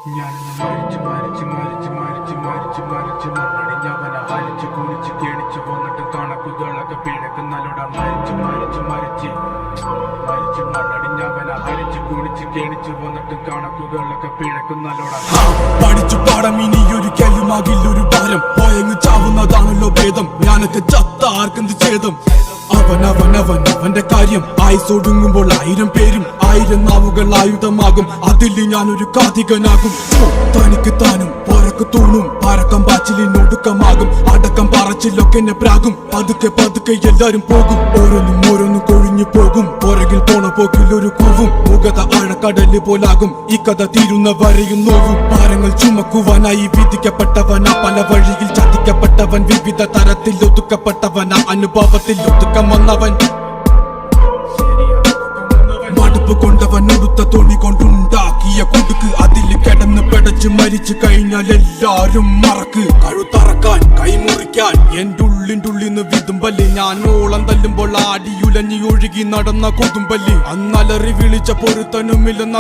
ഞാനൊന്ന് മരിച്ചു മരിച്ചു മരിച്ചു മരിച്ചു മരിച്ചു മരിച്ചു മണ്ണടിഞ്ഞവന ഹരിച്ചു കുളിച്ച് കേണിച്ചു വന്നിട്ട് കണക്കുകളൊക്കെ പിഴക്കുന്നല്ലോടാ മരിച്ചു മരിച്ചു മരിച്ച് മരിച്ചു മണ്ണടിഞ്ഞവന ഹരിച്ചു കുളിച്ച് കേണിച്ചു വന്നിട്ട് കണക്കുകളൊക്കെ പിഴക്കുന്നല്ലോടാ. പഠിച്ചു പാടം ഇനിയൊരിക്കലുമാകില്ലൊരു ഭാരം പോയങ്ങ് ചാവുന്നതാണല്ലോ ഭേദം. ഞാനൊക്കെ ചത്ത ആർക്കെന്ത് ഛേദം. അവന്റെ കാര്യം ആയുസൊടുങ്ങുമ്പോൾ 1000 പേരും 1000 നാവുകൾ ആയുധമാകും. അതിൽ ഞാനൊരു കാതികനാകും. തനിക്ക് താനും പോരക്ക് തൂണും പരക്കം പാച്ചിലിനൊടുക്കമാകും. അടക്കം പറച്ചിലൊക്കെ എന്നെ പ്രാകും. പതുക്കെ പതുക്കെ എല്ലാരും പോകും. ഓരോന്നും കൊഴിഞ്ഞു പോകും. പുറകിൽ പോണ പോക്കിൽ ഒരു കൂവും. മുഖത ആഴക്കടല് പോലാകും. ഈ കഥ തീരുന്ന വരെയും നോവും. ഭാരങ്ങൾ ചുമക്കുവാനായി വിധിക്കപ്പെട്ടവനാ. പല വഴിയിൽ ചതിക്കപ്പെട്ടവൻ. വിവിധ തരത്തിൽ ഒതുക്കപ്പെട്ടവനാ. അനുഭവത്തിൽ ഒതുക്കം വന്നവൻ. മടുപ്പ് കൊണ്ടവൻ ഉടുത്ത തുണി കൊണ്ടുണ്ടാക്കിയ കുടുക്ക്. അതിൽ കിടന്ന് പിടച്ച് മരിച്ചു കഴിഞ്ഞാൽ എല്ലാരും മറക്ക്. കഴുത്തറക്കാൻ കൈമുറിക്കാൻ എന്റെ ഉള്ളിന്റെ വിതുമ്പല്. ഞാൻ ഓളം തല്ലുമ്പോൾ ആടിയുലഞ്ഞി ഒഴുകി നടന്ന കൊതുമ്പല്. അന്നലറി വിളിച്ച പൊരുത്തനുമില്ലെന്ന